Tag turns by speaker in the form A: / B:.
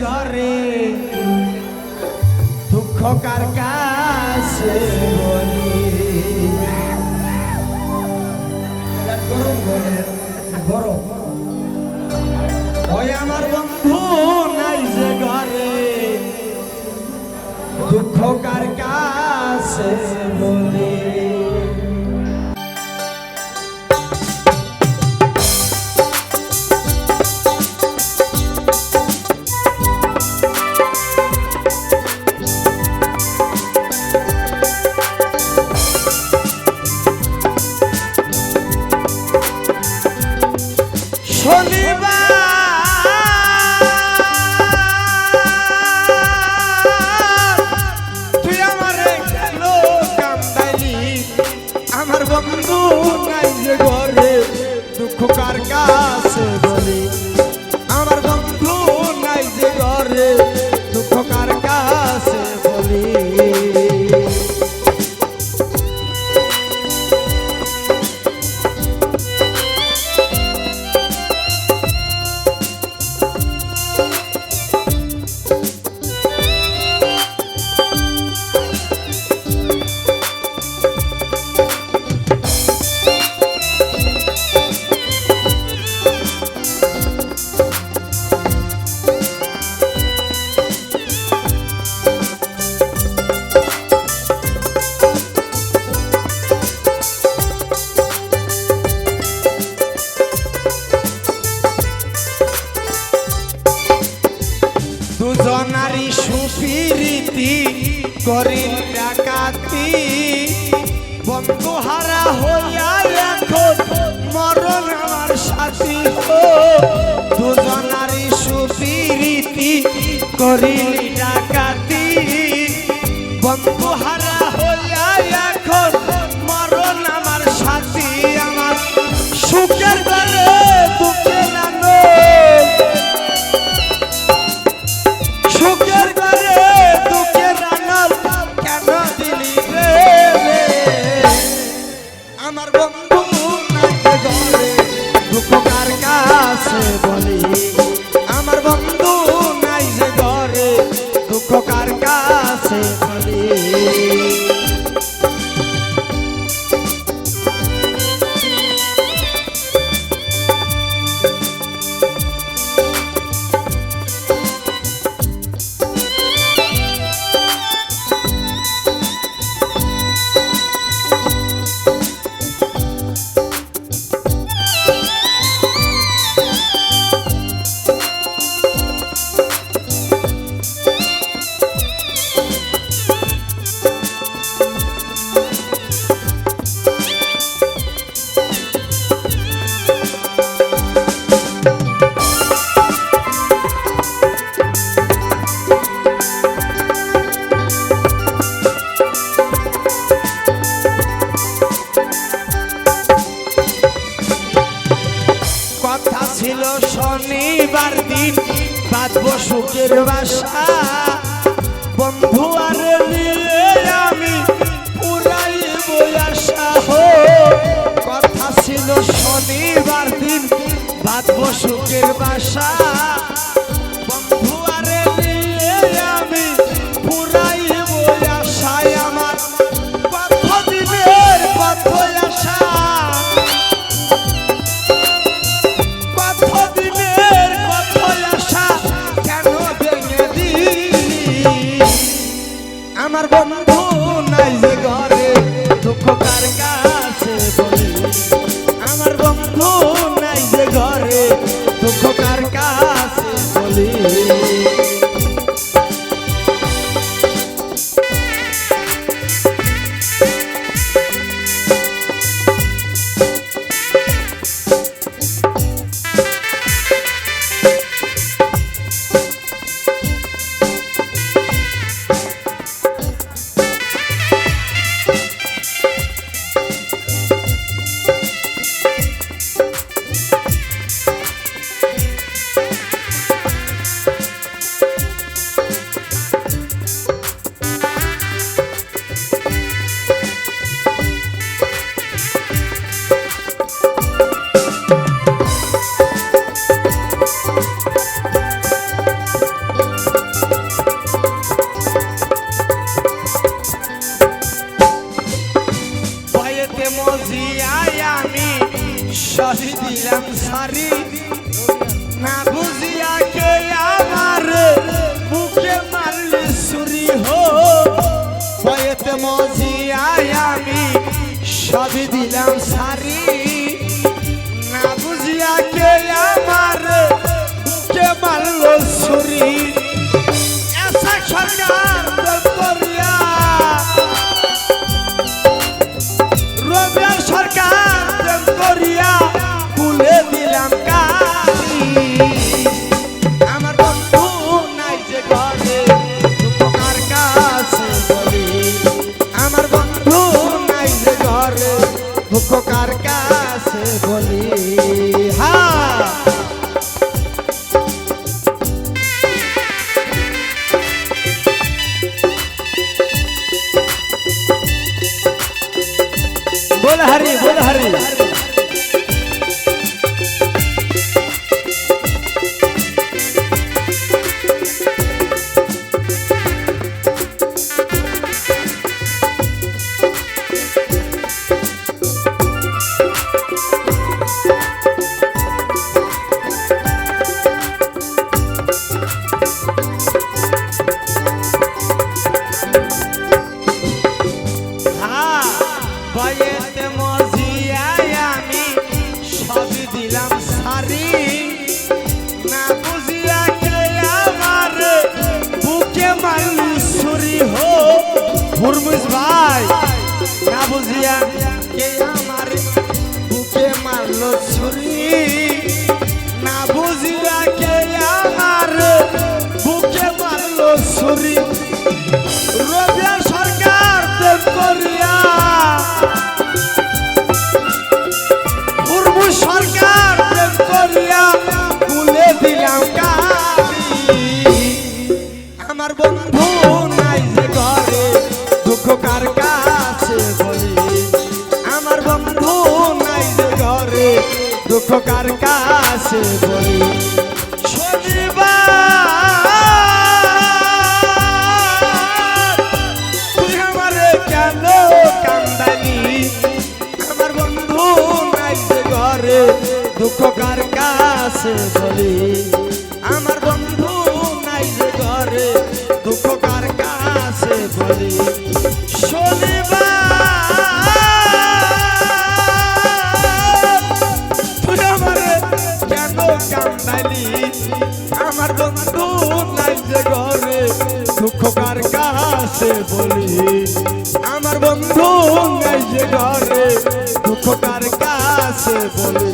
A: ঘরে দুঃখ কার কাছে বলি গরম ওই আমার বন্ধু নাই যে ঘরে দুঃখ কার কাছে বলি বন্ধু নাই যে ঘরে দুঃখ কার কাছে বলি আমার বন্ধু নাই যে ঘরে দুঃখ কার কাছে বলি দুজনারি সুপিরিতি করিল ডাকাতি বন্ধু হারা হইয়া এখন মরণ আমার সাথী দুজনারি সুপিরিতি করিল ডাকাতি বন্ধু হারা হইয়া এখন মরণ আমার সাথী আমার সুখের ঘরে দুঃখে নানো সুখের ঘরে দুঃখের রাঙাল কেন দিলি রে আমার বন্ধু নাই ঘরে দুঃখ কার কাছে বলি আমার বন্ধু নাই যে ঘরে দুঃখ কার কাছে বলি ছিল শনিবার দিন বাঁধব সুখের বাসা বন্ধু আর নিয়ে আমি পুরাইব আশা কথা ছিল শনিবার দিন বাঁধব সুখের বাসা বন্ধু আর নিয়ে আমি পুরাইব আশায় আমার কত দিনের কত আশা আমার বন্ধু নাই যে ঘরে দুঃখ কার কাছে বলি আমার বন্ধু নাই যে ঘরে দুঃখ কার কাছে বলি সবই দিলাম সারি না বুঝিয়া কে আমার বুকে মারলি ছুরি হো ভয়েতে মজিয়ায় আমি সবই দিলাম সারি না বুঝিয়া কে আমার বুকে মারলো ছুরি এসা সরকার করিয়া রবির সরকার করিয়া খুলে দিলাম কালি আমার বন্ধু নাই যে ঘরে উপকার কাছে বলি আমার বন্ধু নাই যে ঘরে উপকার কাছে বলি হ্যাঁ बोल हरी बोल हरी ভয়েতে মজিয়ায় আমি সবই দিলাম সারি না বুঝিয়া কে আমার বুকে মারলি ছুরি হো হুরমুজ ভাই না বুঝিয়া কে আমার বুকে মারলো ছুরি না বুঝিয়া কে আমার বুকে মারলো ছুরি রবির সরকার করিয়া সরকার করিয়া খুলে দিলাম কালি আমার বন্ধু নাই যে ঘরে দুঃখ কার কাছে বলি আমার বন্ধু নাই যে ঘরে দুঃখ কার কাছে বলি শনিবার তুই আমারে কেন কান্দানি আমার বন্ধু নাই যে ঘরে দুঃখ কার কাছে বলি আমার বন্ধু নাই যে ঘরে দুঃখ কার কাছে বলি শনিবার তুই আমারে কেন কান্দালি আমার বন্ধু নাই যে ঘরে দুঃখ কার কাছে বলি আমার বন্ধু নাই যে ঘরে দুঃখ কার কাছে বলি।